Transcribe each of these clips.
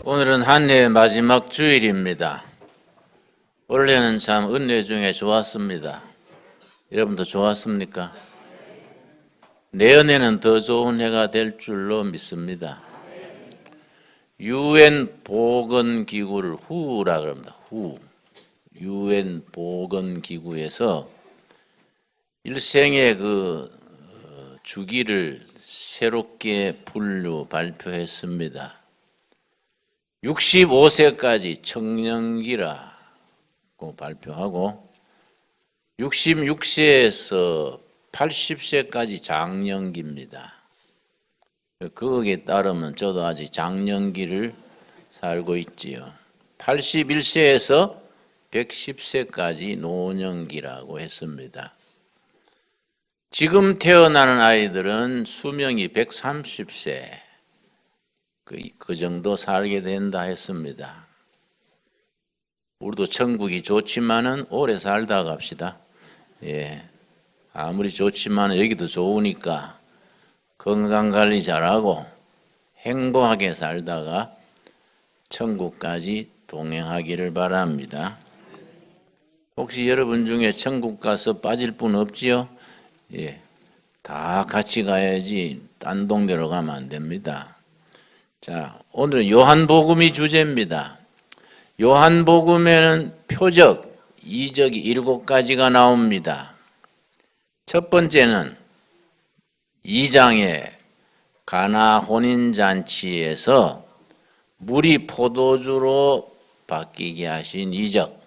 오늘은 한 해의 마지막 주일입니다. 올해는 참 은혜 중에 좋았습니다. 여러분도 좋았습니까? 내년에는 더 좋은 해가 될 줄로 믿습니다. UN 보건기구를 WHO라 그럽니다. WHO. UN 보건기구에서 일생의 주기를 새롭게 발표했습니다. 65세까지 청년기라고 발표하고 66세에서 80세까지 장년기입니다. 거기에 따르면 저도 아직 장년기를 살고 있지요. 81세에서 110세까지 노년기라고 했습니다. 지금 태어나는 아이들은 수명이 130세 그 정도 살게 된다 했습니다. 우리도 천국이 좋지만은 오래 살다 갑시다. 예, 아무리 좋지만 여기도 좋으니까 건강 관리 잘하고 행복하게 살다가 천국까지 동행하기를 바랍니다. 혹시 여러분 중에 천국 가서 빠질 분 없지요? 예, 다 같이 가야지 딴 동네로 가면 안 됩니다. 자, 오늘은 요한복음이 주제입니다. 요한복음에는 표적, 이적이 7가지가 나옵니다. 첫 번째는 2장의 가나 혼인잔치에서 물이 포도주로 바뀌게 하신 이적.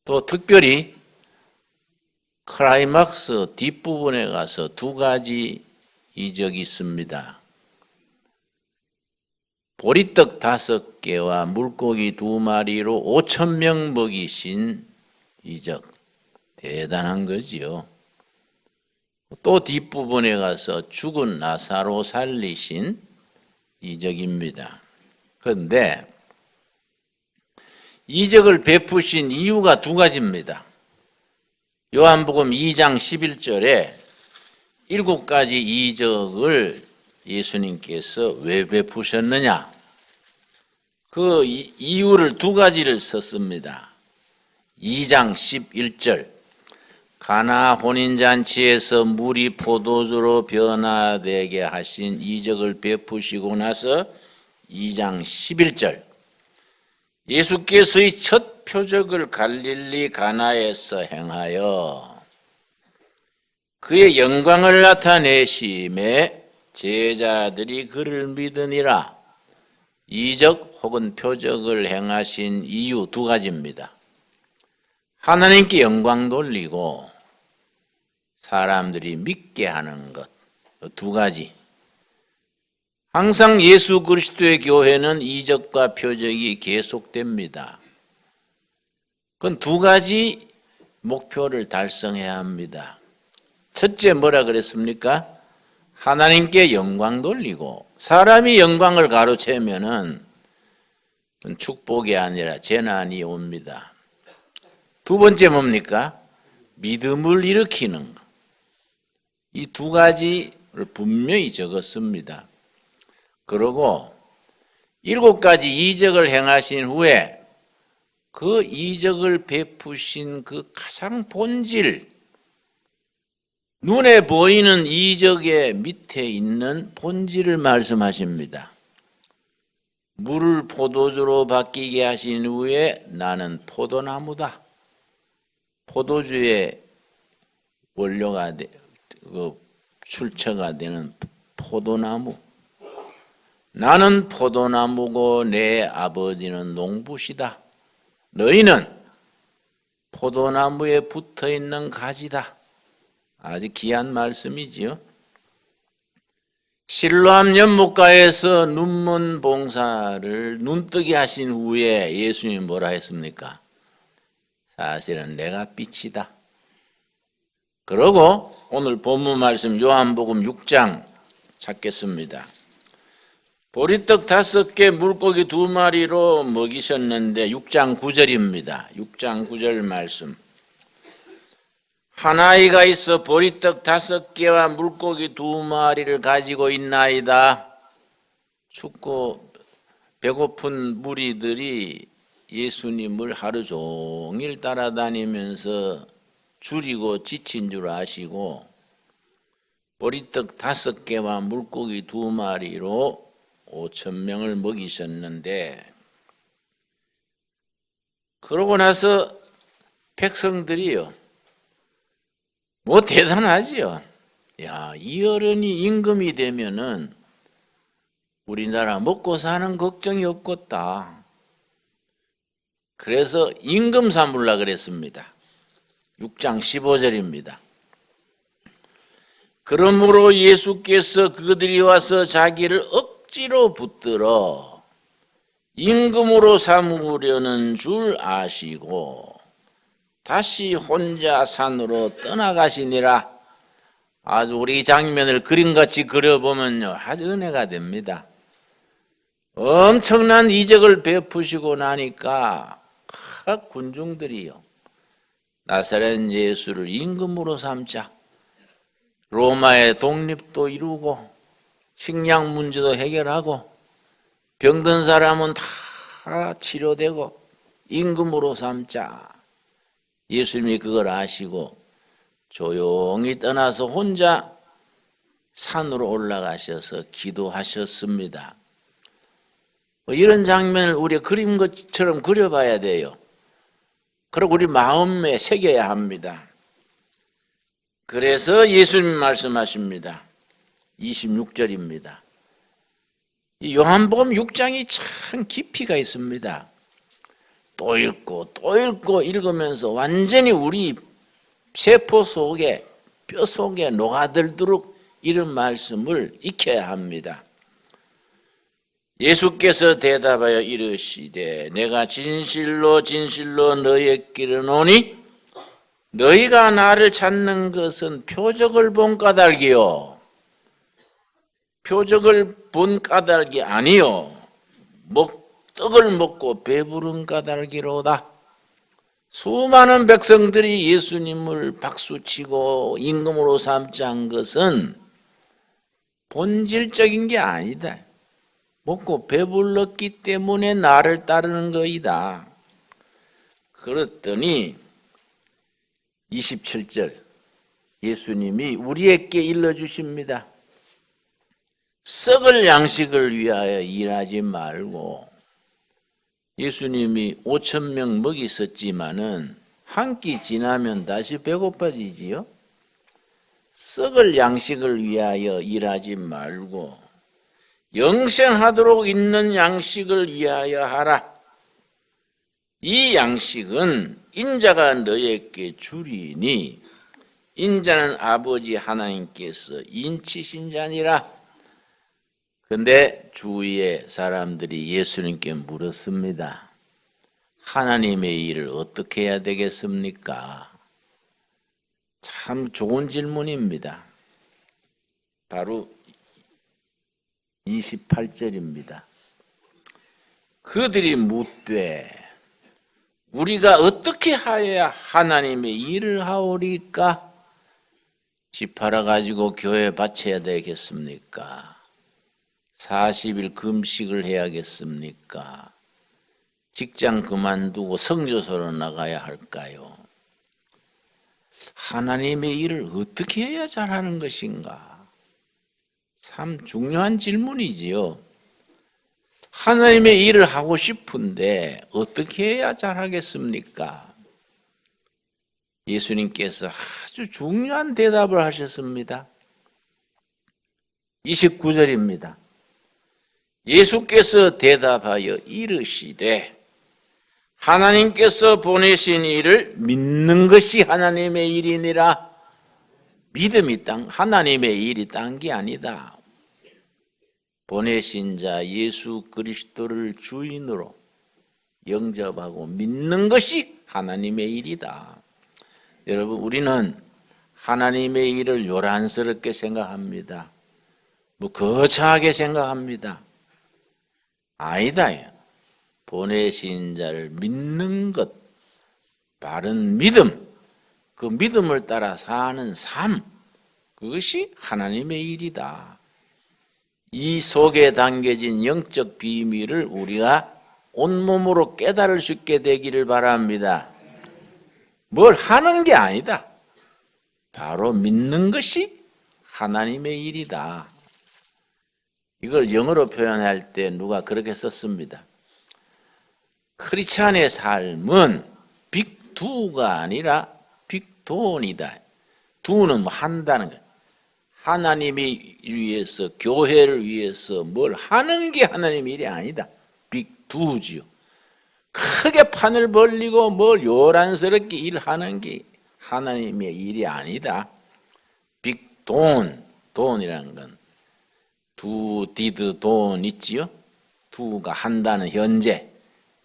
또 특별히 클라이막스 뒷부분에 가서 2가지 이적이 있습니다. 보리떡 5개와 물고기 2마리로 5,000명 먹이신 이적. 대단한 거지요. 또 뒷부분에 가서 죽은 나사로 살리신 이적입니다. 그런데 이적을 베푸신 이유가 2가지입니다. 요한복음 2장 11절에 7가지 이적을 예수님께서 왜 베푸셨느냐? 그 이유를 2가지를 썼습니다. 2장 11절 가나 혼인잔치에서 물이 포도주로 변화되게 하신 이적을 베푸시고 나서 2장 11절 예수께서의 첫 표적을 갈릴리 가나에서 행하여 그의 영광을 나타내심에 제자들이 그를 믿으니라. 이적 혹은 표적을 행하신 이유 2가지입니다. 하나님께 영광 돌리고 사람들이 믿게 하는 것 2가지. 항상 예수 그리스도의 교회는 이적과 표적이 계속됩니다. 그건 2가지 목표를 달성해야 합니다. 첫째 뭐라 그랬습니까? 하나님께 영광 돌리고 사람이 영광을 가로채면은 축복이 아니라 재난이 옵니다. 2번째 뭡니까? 믿음을 일으키는 것. 이 2가지를 분명히 적었습니다. 그리고 7가지 이적을 행하신 후에 그 이적을 베푸신 그 가장 본질, 눈에 보이는 이적의 밑에 있는 본질을 말씀하십니다. 물을 포도주로 바뀌게 하신 후에 나는 포도나무다. 포도주의 원료가 출처가 되는 포도나무. 나는 포도나무고 내 아버지는 농부시다. 너희는 포도나무에 붙어있는 가지다. 아주 귀한 말씀이지요. 실로암 연못가에서 눈먼 봉사를 눈뜨게 하신 후에 예수님이 뭐라 했습니까? 사실은 내가 빛이다. 그러고 오늘 본문 말씀 요한복음 6장 찾겠습니다. 보리떡 5개 물고기 2마리로 먹이셨는데 6장 9절입니다. 6장 9절 말씀. 한 아이가 있어 보리떡 5개와 물고기 2마리를 가지고 있나이다. 춥고 배고픈 무리들이 예수님을 하루 종일 따라다니면서 줄이고 지친 줄 아시고 보리떡 5개와 물고기 2마리로 5,000명을 먹이셨는데, 그러고 나서 백성들이요, 뭐 대단하지요. 야, 이 어른이 임금이 되면은 우리나라 먹고 사는 걱정이 없겠다. 그래서 임금 삼으려 그랬습니다. 6장 15절입니다. 그러므로 예수께서 그들이 와서 자기를 억지로 붙들어 임금으로 삼으려는 줄 아시고 다시 혼자 산으로 떠나가시니라. 아주 우리 이 장면을 그림같이 그려보면요, 아주 은혜가 됩니다. 엄청난 이적을 베푸시고 나니까 각 군중들이요, 나사렛 예수를 임금으로 삼자, 로마의 독립도 이루고 식량 문제도 해결하고 병든 사람은 다 치료되고 임금으로 삼자. 예수님이 그걸 아시고 조용히 떠나서 혼자 산으로 올라가셔서 기도하셨습니다. 이런 장면을 우리가 그림 것처럼 그려봐야 돼요. 그리고 우리 마음에 새겨야 합니다. 그래서 예수님 말씀하십니다. 26절입니다. 이 요한복음 6장이 참 깊이가 있습니다. 또 읽고 또 읽고 읽으면서 완전히 우리 세포 속에, 뼈 속에 녹아들도록 이런 말씀을 익혀야 합니다. 예수께서 대답하여 이르시되 내가 진실로 진실로 너희에게 이르노니 너희가 나를 찾는 것은 표적을 본 까닭이요, 표적을 본 까닭이 아니요 떡을 먹고 배부른 까닭이로다. 수많은 백성들이 예수님을 박수치고 임금으로 삼자 한 것은 본질적인 게 아니다. 먹고 배불렀기 때문에 나를 따르는 거이다. 그랬더니 27절 예수님이 우리에게 일러주십니다. 썩을 양식을 위하여 일하지 말고, 예수님이 5,000명 먹이셨지만은 한 끼 지나면 다시 배고파지지요. 썩을 양식을 위하여 일하지 말고 영생하도록 있는 양식을 위하여 하라. 이 양식은 인자가 너희에게 주리니 인자는 아버지 하나님께서 인치신 자니라. 그런데 주위의 사람들이 예수님께 물었습니다. 하나님의 일을 어떻게 해야 되겠습니까? 참 좋은 질문입니다. 바로 28절입니다. 그들이 묻되 우리가 어떻게 하여야 하나님의 일을 하오리까? 집 팔아가지고 교회 바쳐야 되겠습니까? 40일 금식을 해야겠습니까? 직장 그만두고 성교소로 나가야 할까요? 하나님의 일을 어떻게 해야 잘하는 것인가? 참 중요한 질문이지요. 하나님의 일을 하고 싶은데 어떻게 해야 잘하겠습니까? 예수님께서 아주 중요한 대답을 하셨습니다. 29절입니다. 예수께서 대답하여 이르시되 하나님께서 보내신 일을 믿는 것이 하나님의 일이니라. 믿음이 하나님의 일이 딴 게 아니다. 보내신 자 예수 그리스도를 주인으로 영접하고 믿는 것이 하나님의 일이다. 여러분, 우리는 하나님의 일을 요란스럽게 생각합니다. 거창하게 생각합니다. 아니다. 보내신 자를 믿는 것, 바른 믿음, 그 믿음을 따라 사는 삶, 그것이 하나님의 일이다. 이 속에 담겨진 영적 비밀을 우리가 온몸으로 깨달을 수 있게 되기를 바랍니다. 뭘 하는 게 아니다. 바로 믿는 것이 하나님의 일이다. 이걸 영어로 표현할 때 누가 그렇게 썼습니다. 크리스찬의 삶은 빅두가 아니라 빅돈이다. 두는 뭐 한다는 거예요. 하나님이 위해서, 교회를 위해서 뭘 하는 게 하나님의 일이 아니다. 빅두지요. 크게 판을 벌리고 뭘 요란스럽게 일하는 게 하나님의 일이 아니다. 빅돈, 돈이라는 건 두, 디드, 돈 있지요? 두가 한다는 현재,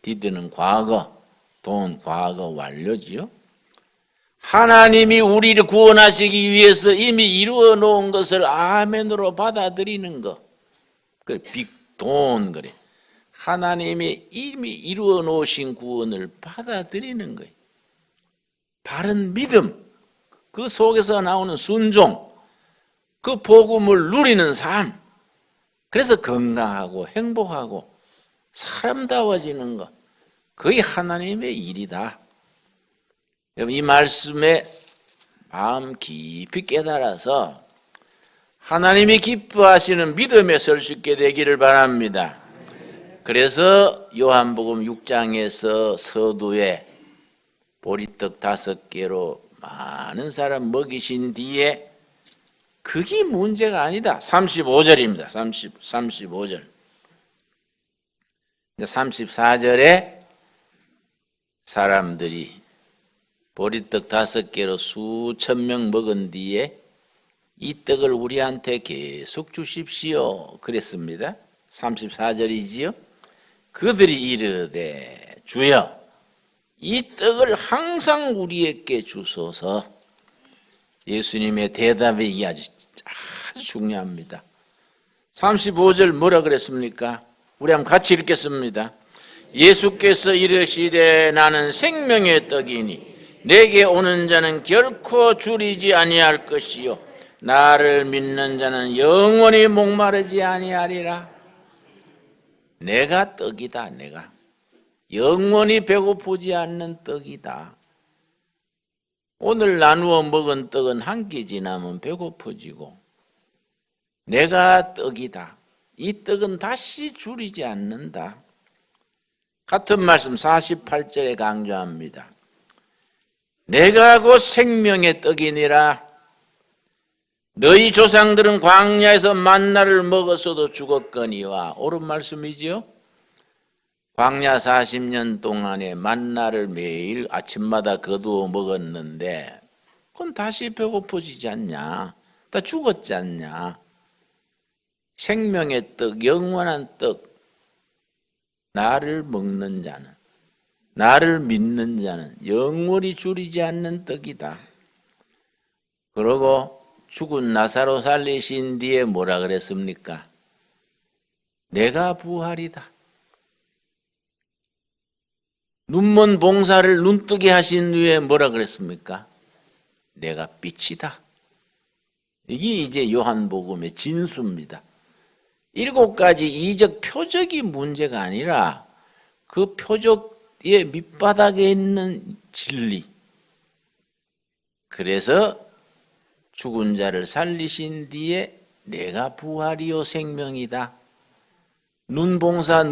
디드는 과거, 돈, 과거 완료지요? 하나님이 우리를 구원하시기 위해서 이미 이루어 놓은 것을 아멘으로 받아들이는 것. 그래, 빅돈, 그래. 하나님이 이미 이루어 놓으신 구원을 받아들이는 거예요. 바른 믿음, 그 속에서 나오는 순종, 그 복음을 누리는 삶. 그래서 건강하고 행복하고 사람다워지는 것. 그게 하나님의 일이다. 여러분, 이 말씀에 마음 깊이 깨달아서 하나님이 기뻐하시는 믿음에 설 수 있게 되기를 바랍니다. 그래서 요한복음 6장에서 서두에 보리떡 5개로 많은 사람 먹이신 뒤에 그게 문제가 아니다. 35절입니다. 35절. 34절에 사람들이 보리떡 5개로 수천 명 먹은 뒤에 이 떡을 우리한테 계속 주십시오. 그랬습니다. 34절이지요. 그들이 이르되 주여 이 떡을 항상 우리에게 주소서. 예수님의 대답이 아주 중요합니다. 35절 뭐라 그랬습니까? 우리 한번 같이 읽겠습니다. 예수께서 이르시되 나는 생명의 떡이니 내게 오는 자는 결코 줄이지 아니할 것이요 나를 믿는 자는 영원히 목마르지 아니하리라. 내가 떡이다. 내가 영원히 배고프지 않는 떡이다. 오늘 나누어 먹은 떡은 한 끼 지나면 배고프지고 내가 떡이다. 이 떡은 다시 줄이지 않는다. 같은 말씀 48절에 강조합니다. 내가 곧 생명의 떡이니라. 너희 조상들은 광야에서 만나를 먹었어도 죽었거니와. 옳은 말씀이지요? 광야 40년 동안에 만나를 매일 아침마다 거두어 먹었는데 그건 다시 배고프지지 않냐? 다 죽었지 않냐? 생명의 떡, 영원한 떡, 나를 먹는 자는, 나를 믿는 자는 영원히 줄이지 않는 떡이다. 그러고 죽은 나사로 살리신 뒤에 뭐라 그랬습니까? 내가 부활이다. 눈먼 봉사를 눈뜨게 하신 후에 뭐라 그랬습니까? 내가 빛이다. 이게 이제 요한복음의 진수입니다. 7가지 이적 표적이 문제가 아니라 그 표적의 밑바닥에 있는 진리. 그래서 죽은 자를 살리신 뒤에 내가 부활이요 생명이다. 눈봉사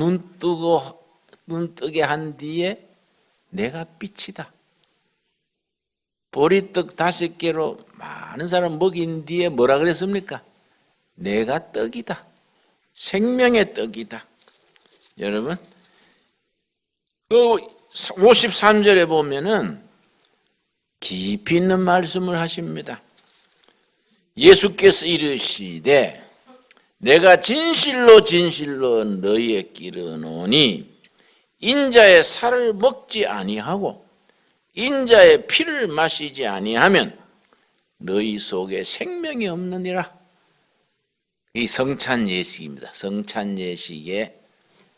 눈뜨게 한 뒤에 내가 빛이다. 보리떡 5개로 많은 사람 먹인 뒤에 뭐라 그랬습니까? 내가 떡이다. 생명의 떡이다. 여러분, 그 53절에 보면은 깊이 있는 말씀을 하십니다. 예수께서 이르시되 내가 진실로 진실로 너희에게 이르노니 인자의 살을 먹지 아니하고 인자의 피를 마시지 아니하면 너희 속에 생명이 없느니라. 이 성찬 예식입니다. 성찬 예식에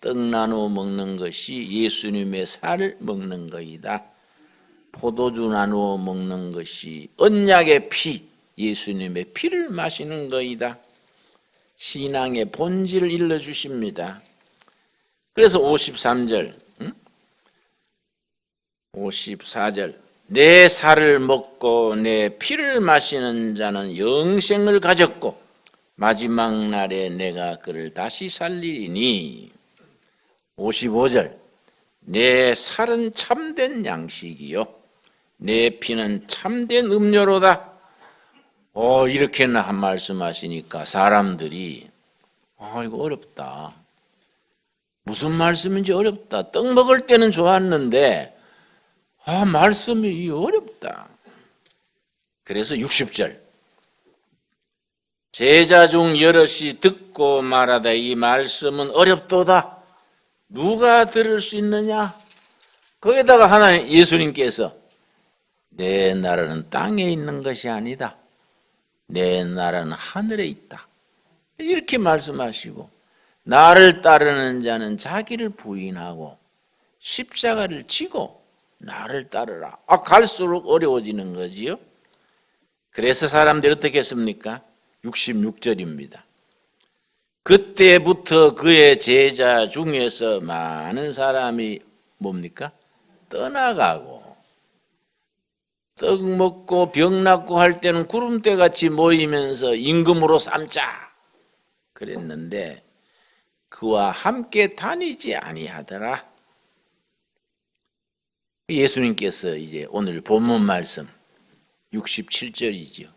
떡 나누어 먹는 것이 예수님의 살을 먹는 것이다. 포도주 나누어 먹는 것이 언약의 피, 예수님의 피를 마시는 것이다. 신앙의 본질을 일러주십니다. 그래서 53절, 54절, 내 살을 먹고 내 피를 마시는 자는 영생을 가졌고 마지막 날에 내가 그를 다시 살리리니. 55절, 내 살은 참된 양식이요 내 피는 참된 음료로다. 이렇게나 한 말씀하시니까 사람들이 이거 어렵다. 무슨 말씀인지 어렵다. 떡 먹을 때는 좋았는데 말씀이 어렵다. 그래서 60절, 제자 중 여럿이 듣고 말하다 이 말씀은 어렵도다. 누가 들을 수 있느냐? 거기다가 하나님 예수님께서 내 나라는 땅에 있는 것이 아니다. 내 나라는 하늘에 있다. 이렇게 말씀하시고 나를 따르는 자는 자기를 부인하고 십자가를 지고 나를 따르라. 갈수록 어려워지는 거지요. 그래서 사람들이 어떻게 했습니까? 66절입니다. 그때부터 그의 제자 중에서 많은 사람이 뭡니까? 떠나가고 떡 먹고 병 낫고 할 때는 구름대 같이 모이면서 임금으로 삼자 그랬는데 그와 함께 다니지 아니하더라. 예수님께서 이제 오늘 본문 말씀 67절이지요.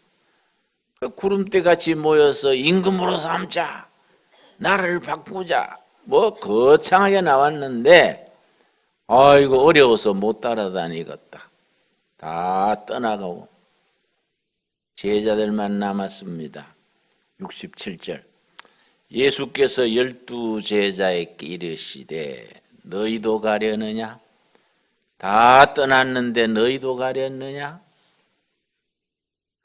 구름대 같이 모여서 임금으로 삼자, 나라를 바꾸자, 거창하게 나왔는데 이거 어려워서 못 따라다니겠다. 다 떠나가고 제자들만 남았습니다. 67절, 예수께서 12 제자에게 이르시되 너희도 가려느냐? 다 떠났는데 너희도 가렸느냐?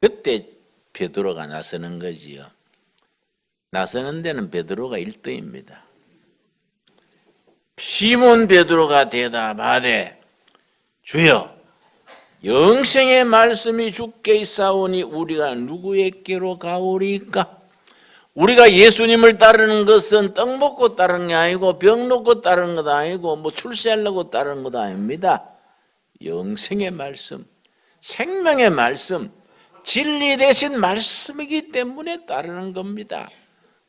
그때 베드로가 나서는 거지요. 나서는 데는 베드로가 1등입니다. 시몬 베드로가 대답하되 주여 영생의 말씀이 주께 있사오니 우리가 누구에게로 가오리까? 우리가 예수님을 따르는 것은 떡 먹고 따르는 게 아니고 병 놓고 따르는 것도 아니고 출세하려고 따르는 것도 아닙니다. 영생의 말씀, 생명의 말씀, 진리 대신 말씀이기 때문에 따르는 겁니다.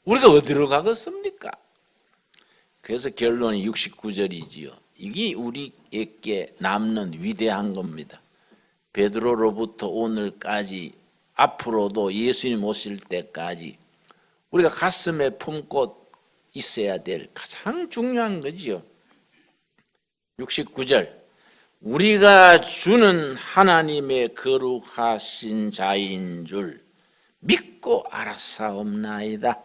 우리가 어디로 가겠습니까? 그래서 결론이 69절이지요. 이게 우리에게 남는 위대한 겁니다. 베드로로부터 오늘까지 앞으로도 예수님 오실 때까지 우리가 가슴에 품고 있어야 될 가장 중요한 거지요. 69절, 우리가 주는 하나님의 거룩하신 자인 줄 믿고 알았사옵나이다.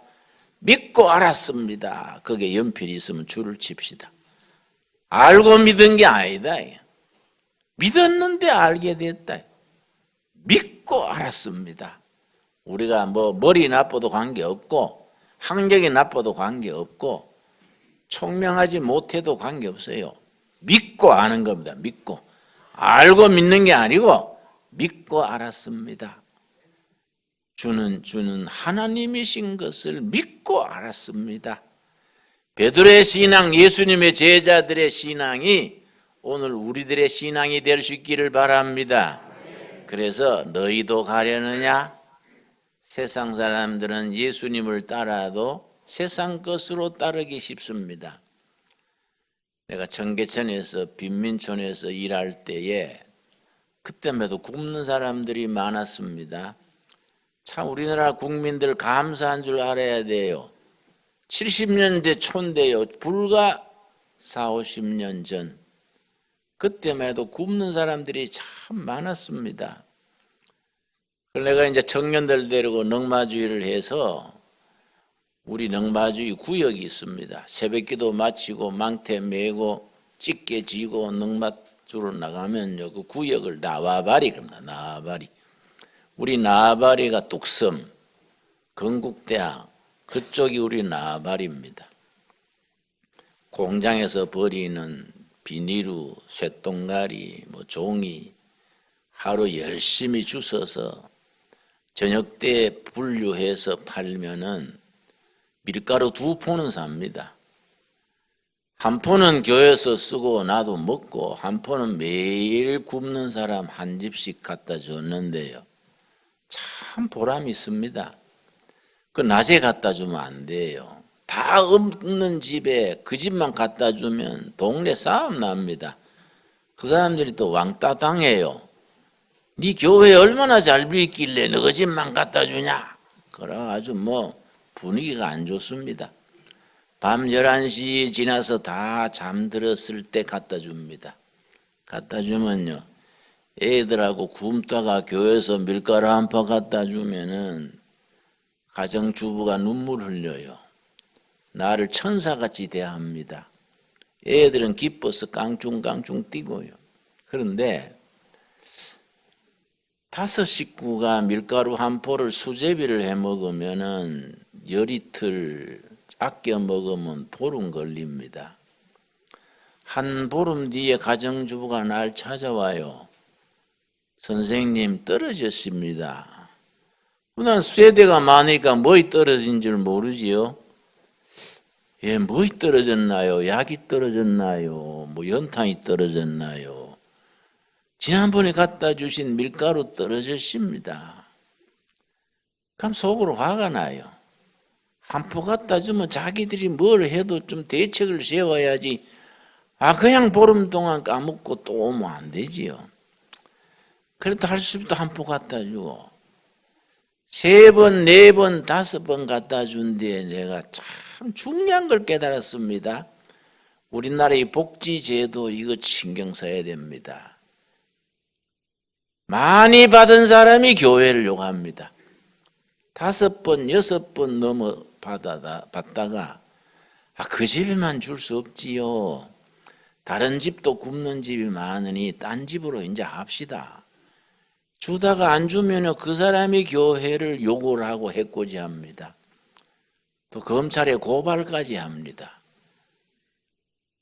믿고 알았습니다. 거기에 연필이 있으면 줄을 칩시다. 알고 믿은 게 아니다. 믿었는데 알게 됐다. 믿고 알았습니다. 우리가 머리 나빠도 관계없고 학력이 나빠도 관계없고 총명하지 못해도 관계없어요. 믿고 아는 겁니다. 믿고. 알고 믿는 게 아니고 믿고 알았습니다. 주는 하나님이신 것을 믿고 알았습니다. 베드로의 신앙, 예수님의 제자들의 신앙이 오늘 우리들의 신앙이 될 수 있기를 바랍니다. 그래서 너희도 가려느냐? 세상 사람들은 예수님을 따라도 세상 것으로 따르기 쉽습니다. 내가 청계천에서 빈민촌에서 일할 때에 그때만 해도 굶는 사람들이 많았습니다. 참 우리나라 국민들 감사한 줄 알아야 돼요. 70년대 초인데요. 불과 40, 50년 전 그때만 해도 굶는 사람들이 참 많았습니다. 그래서 내가 이제 청년들 데리고 넉마주의를 해서 우리 넉마주의 구역이 있습니다. 새벽기도 마치고 망태 메고 찢게 지고 넉마주로 나가면요, 그 구역을 나와바리 그럽니다. 나와바리. 우리 나와바리가 뚝섬, 건국대학 그쪽이 우리 나와바리입니다. 공장에서 버리는 비닐루, 쇳동가리, 종이 하루 열심히 주워서 저녁 때 분류해서 팔면은 밀가루 2포는 삽니다. 한 포는 교회에서 쓰고 나도 먹고 한 포는 매일 굽는 사람 한 집씩 갖다 줬는데요. 참 보람 있습니다. 그 낮에 갖다 주면 안 돼요. 다 없는 집에 그 집만 갖다 주면 동네 싸움 납니다. 그 사람들이 또 왕따 당해요. 네 교회 얼마나 잘 빌길래 너 그 집만 갖다 주냐? 그래가지고 분위기가 안 좋습니다. 밤 11시 지나서 다 잠들었을 때 갖다 줍니다. 갖다 주면요, 애들하고 굶다가 교회에서 밀가루 한 포 갖다 주면은 가정주부가 눈물 흘려요. 나를 천사같이 대합니다. 애들은 기뻐서 깡충깡충 뛰고요. 그런데 5 식구가 밀가루 한 포를 수제비를 해 먹으면은 열이틀 아껴 먹으면 보름 걸립니다. 한 보름 뒤에 가정주부가 날 찾아와요. 선생님 떨어졌습니다. 난 세대가 많으니까 뭐이 떨어진 줄 모르지요. 예, 뭐이 떨어졌나요? 약이 떨어졌나요? 연탄이 떨어졌나요? 지난번에 갖다 주신 밀가루 떨어졌습니다. 그럼 속으로 화가 나요. 한 포 갖다 주면 자기들이 뭘 해도 좀 대책을 세워야지. 그냥 보름 동안 까먹고 또 오면 안 되지요. 그래도 할 수 있도 한 포 갖다 주고 3번, 4번, 5번 갖다 준 뒤에 내가 참 중요한 걸 깨달았습니다. 우리나라의 복지제도 이거 신경 써야 됩니다. 많이 받은 사람이 교회를 욕합니다. 5번, 6번 넘어 받다가 그 집에만 줄 수 없지요. 다른 집도 굶는 집이 많으니 딴 집으로 이제 합시다. 주다가 안 주면 그 사람이 교회를 욕을 하고 해코지합니다. 또 검찰에 고발까지 합니다.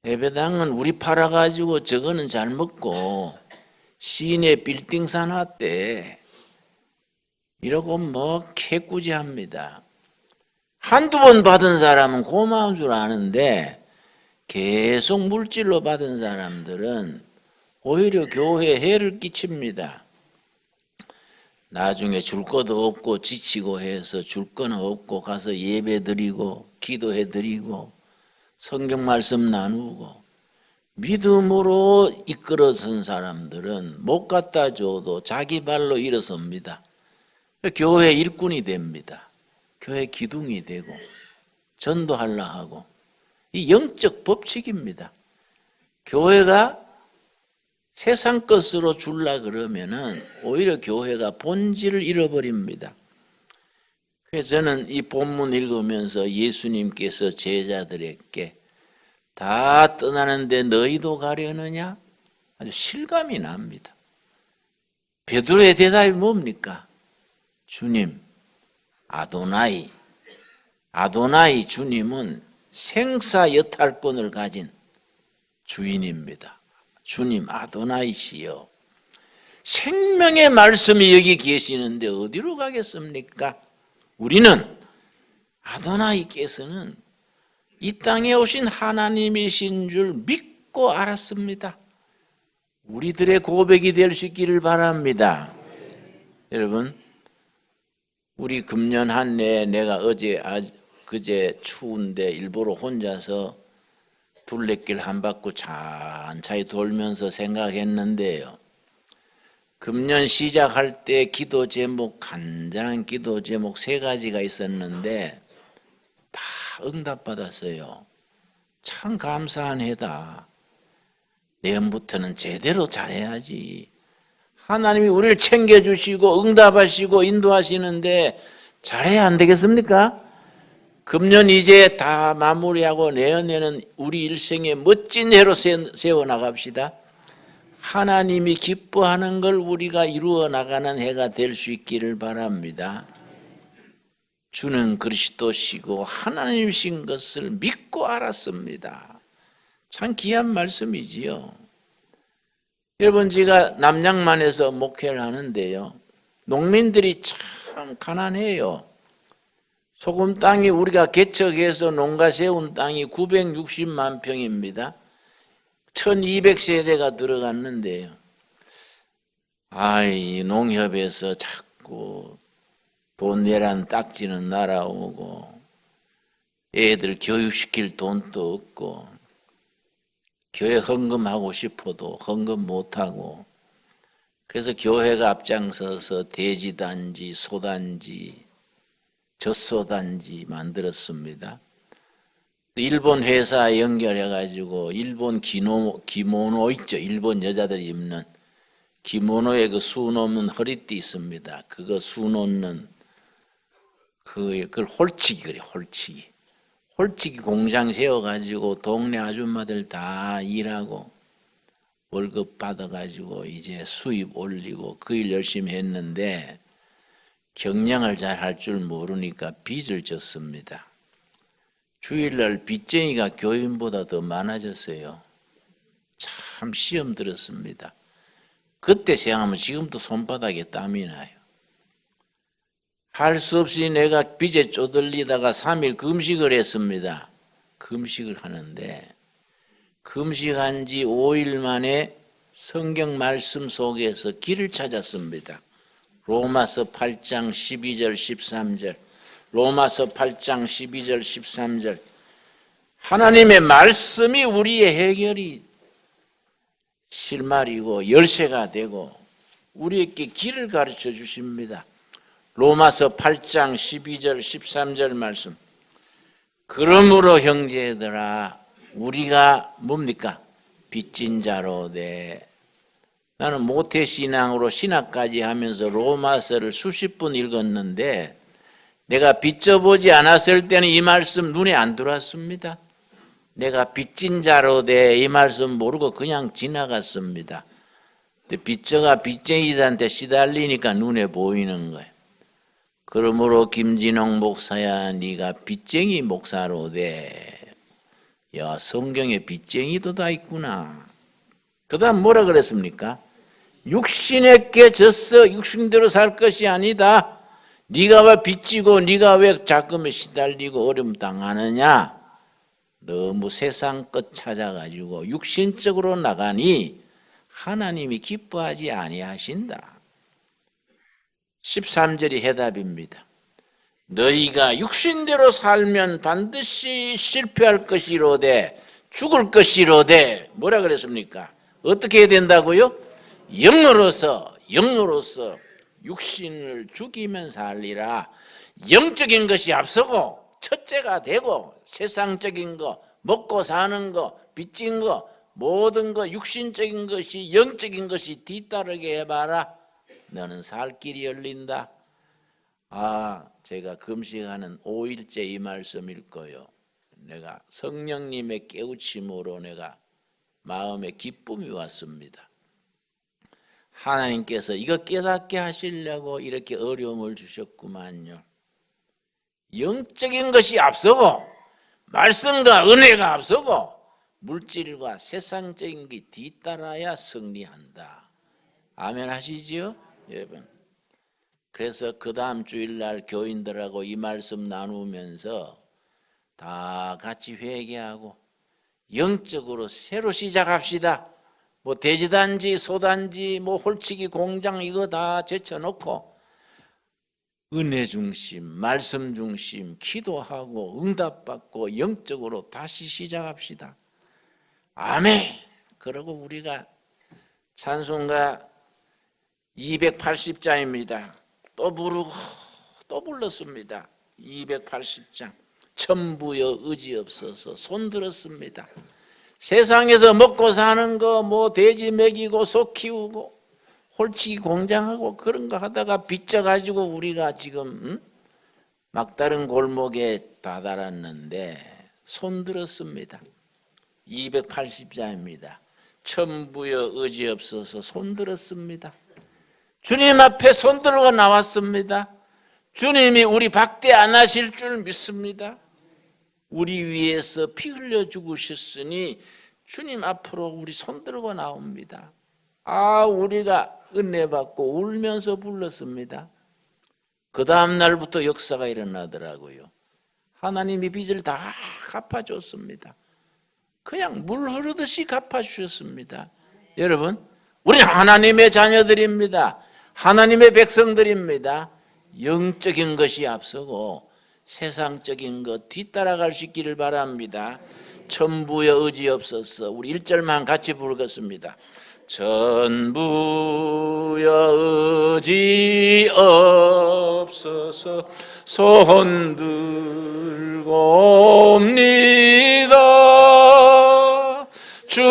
예배당은 우리 팔아가지고 저거는 잘 먹고 시내 빌딩 사놨대. 이러고 해코지합니다. 한두 번 받은 사람은 고마운 줄 아는데 계속 물질로 받은 사람들은 오히려 교회에 해를 끼칩니다. 나중에 줄 것도 없고 지치고 해서 줄 거는 없고 가서 예배 드리고 기도해 드리고 성경 말씀 나누고 믿음으로 이끌어선 사람들은 못 갖다 줘도 자기 발로 일어섭니다. 교회 일꾼이 됩니다. 교회 기둥이 되고 전도하려 하고 이 영적 법칙입니다. 교회가 세상 것으로 줄라 그러면은 오히려 교회가 본질을 잃어버립니다. 그래서 저는 이 본문 읽으면서 예수님께서 제자들에게 다 떠나는데 너희도 가려느냐? 아주 실감이 납니다. 베드로의 대답이 뭡니까? 주님, 아도나이 주님은 생사여탈권을 가진 주인입니다. 주님 아도나이시여, 생명의 말씀이 여기 계시는데 어디로 가겠습니까? 우리는 아도나이께서는 이 땅에 오신 하나님이신 줄 믿고 알았습니다. 우리들의 고백이 될 수 있기를 바랍니다. 여러분, 우리 금년 한 해 내가 그제 추운데 일부러 혼자서 둘레길 한 바퀴 천천히 돌면서 생각했는데요. 금년 시작할 때 기도 제목, 간절한 기도 제목 3가지가 있었는데 다 응답받았어요. 참 감사한 해다. 내년부터는 제대로 잘해야지. 하나님이 우리를 챙겨주시고 응답하시고 인도하시는데 잘해야 안 되겠습니까? 금년 이제 다 마무리하고 내년에는 우리 일생에 멋진 해로 세워나갑시다. 하나님이 기뻐하는 걸 우리가 이루어 나가는 해가 될 수 있기를 바랍니다. 주는 그리스도시고 하나님이신 것을 믿고 알았습니다. 참 귀한 말씀이지요. 여러분, 제가 남양만에서 목회를 하는데요, 농민들이 참 가난해요. 소금 땅이 우리가 개척해서 농가 세운 땅이 960만 평입니다. 1200세대가 들어갔는데요. 이 농협에서 자꾸 돈 내란 딱지는 날아오고 애들 교육시킬 돈도 없고 교회 헌금하고 싶어도 헌금 못하고 그래서 교회가 앞장서서 돼지단지, 소단지, 젖소단지 만들었습니다. 일본 회사 연결해가지고 일본 기모노 있죠. 일본 여자들이 입는 기모노에 그 수 놓는 허리띠 있습니다. 그거 수 놓는 그걸 홀치기 그래. 홀치기 공장 세워가지고 동네 아줌마들 다 일하고 월급 받아가지고 이제 수입 올리고 그 일 열심히 했는데 경영을 잘 할 줄 모르니까 빚을 졌습니다. 주일날 빚쟁이가 교인보다 더 많아졌어요. 참 시험 들었습니다. 그때 생각하면 지금도 손바닥에 땀이 나요. 할 수 없이 내가 빚에 쪼들리다가 3일 금식을 했습니다. 금식을 하는데 금식한 지 5일 만에 성경 말씀 속에서 길을 찾았습니다. 로마서 8장 12절 13절 로마서 8장 12절 13절 하나님의 말씀이 우리의 해결이 실마리고 열쇠가 되고 우리에게 길을 가르쳐 주십니다. 로마서 8장 12절 13절 말씀 그러므로 형제들아 우리가 뭡니까? 빚진 자로 돼. 나는 모태신앙으로 신학까지 하면서 로마서를 수십 번 읽었는데 내가 빚져보지 않았을 때는 이 말씀 눈에 안 들어왔습니다. 내가 빚진 자로 돼 이 말씀 모르고 그냥 지나갔습니다. 근데 빚져가 빚쟁이들한테 시달리니까 눈에 보이는 거예요. 그러므로 김진홍 목사야 네가 빚쟁이 목사로 돼. 야 성경에 빚쟁이도 다 있구나. 그 다음 뭐라 그랬습니까? 육신에 깨졌어. 육신대로 살 것이 아니다. 네가 왜 빚지고 네가 왜 자금에 시달리고 어려움 당하느냐. 너무 세상 것 찾아가지고 육신적으로 나가니 하나님이 기뻐하지 아니하신다. 13절이 해답입니다. 너희가 육신대로 살면 반드시 실패할 것이로되 죽을 것이로되 뭐라 그랬습니까? 어떻게 해야 된다고요? 영으로서 육신을 죽이면 살리라. 영적인 것이 앞서고 첫째가 되고 세상적인 거 먹고 사는 거 빚진 거 모든 거 육신적인 것이 영적인 것이 뒤따르게 해봐라. 너는 살 길이 열린다. 제가 금식하는 5일째 이 말씀 읽고요. 내가 성령님의 깨우침으로 내가 마음에 기쁨이 왔습니다. 하나님께서 이거 깨닫게 하시려고 이렇게 어려움을 주셨구만요. 영적인 것이 앞서고 말씀과 은혜가 앞서고 물질과 세상적인 게 뒤따라야 승리한다. 아멘 하시지요? 여러분. 그래서 그 다음 주일날 교인들하고 이 말씀 나누면서 다 같이 회개하고 영적으로 새로 시작합시다. 뭐 돼지단지, 소단지, 뭐 홀치기 공장 이거 다 제쳐놓고 은혜 중심, 말씀 중심, 기도하고 응답받고 영적으로 다시 시작합시다. 아멘. 그리고 우리가 찬송가 280장입니다. 또 부르고 또 불렀습니다. 280장. 천부여 의지 없어서 손 들었습니다. 세상에서 먹고 사는 거 뭐 돼지 먹이고 소 키우고 홀치기 공장하고 그런 거 하다가 빚져가지고 우리가 지금 막다른 골목에 다다랐는데 손 들었습니다. 280장입니다. 천부여 의지 없어서 손 들었습니다. 주님 앞에 손 들고 나왔습니다. 주님이 우리 박대 안 하실 줄 믿습니다. 우리 위해서 피 흘려 죽으셨으니 주님 앞으로 우리 손 들고 나옵니다. 우리가 은혜 받고 울면서 불렀습니다. 그 다음 날부터 역사가 일어나더라고요. 하나님이 빚을 다 갚아줬습니다. 그냥 물 흐르듯이 갚아주셨습니다. 여러분, 우리는 하나님의 자녀들입니다. 하나님의 백성들입니다. 영적인 것이 앞서고 세상적인 것 뒤따라갈 수 있기를 바랍니다. 천부여 의지 없어서 우리 1절만 같이 부르겠습니다. 천부여 의지 없어서 손 들고 옵니다. 주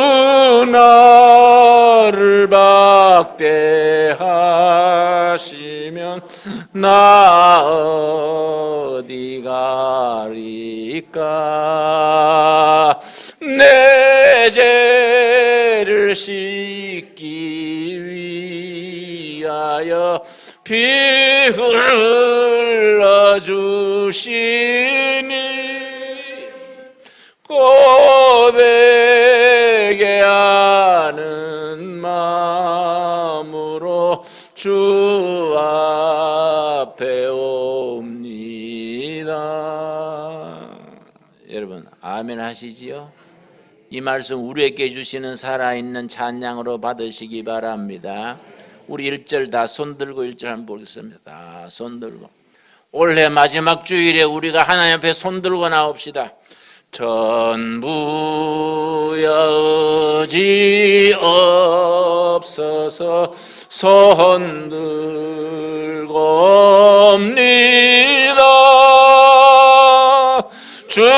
나를 박대하시면 나 어디 가리까. 내 죄를 씻기 위하여 피 흘러주시니 고백에 하는 마음으로 주 앞에 옵니다. 여러분 아멘 하시지요? 이 말씀 우리에게 주시는 살아있는 찬양으로 받으시기 바랍니다. 우리 1절 다 손들고 1절 한번 보겠습니다. 다 손들고 올해 마지막 주일에 우리가 하나님 앞에 손들고 나옵시다. 천부여 의지 없어서 손들고 옵니다. 주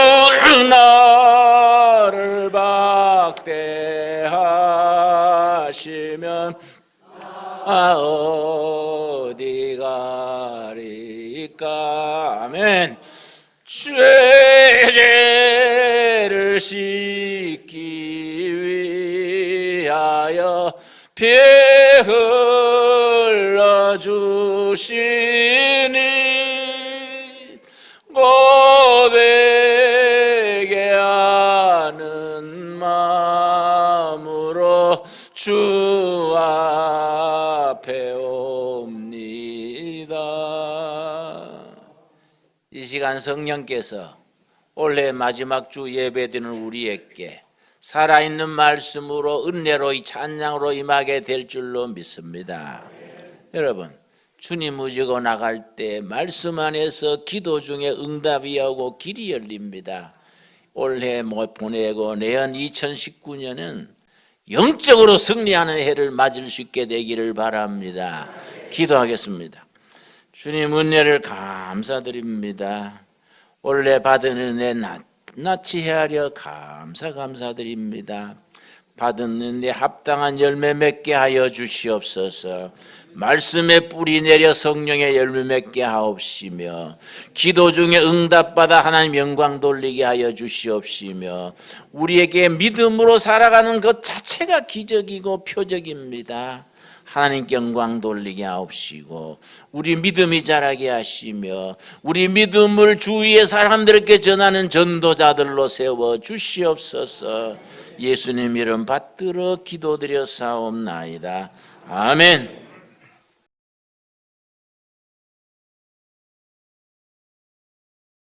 나를 박대하시면 어디 가리까. 아멘. 죄를 씻기 위하여 피 흘러주시니 고백에 하는 마음으로 주 앞에 옵니다. 이 시간 성령께서 올해 마지막 주 예배드리는 우리에게 살아있는 말씀으로 은혜로 이 찬양으로 임하게 될 줄로 믿습니다. 여러분 주님 의지고 나갈 때 말씀 안에서 기도 중에 응답이 오고 길이 열립니다. 올해 보내고 내년 2019년은 영적으로 승리하는 해를 맞을 수 있게 되기를 바랍니다. 기도하겠습니다. 주님 은혜를 감사드립니다. 올해 받은 은혜 낱낱이 헤아려 감사드립니다. 받은 은혜 합당한 열매 맺게 하여 주시옵소서. 말씀에 뿌리 내려 성령의 열매 맺게 하옵시며 기도 중에 응답받아 하나님 영광 돌리게 하여 주시옵시며 우리에게 믿음으로 살아가는 것 자체가 기적이고 표적입니다. 하나님께 영광 돌리게 하옵시고 우리 믿음이 자라게 하시며 우리 믿음을 주위의 사람들에게 전하는 전도자들로 세워 주시옵소서. 예수님 이름 받들어 기도드려 사옵나이다. 아멘.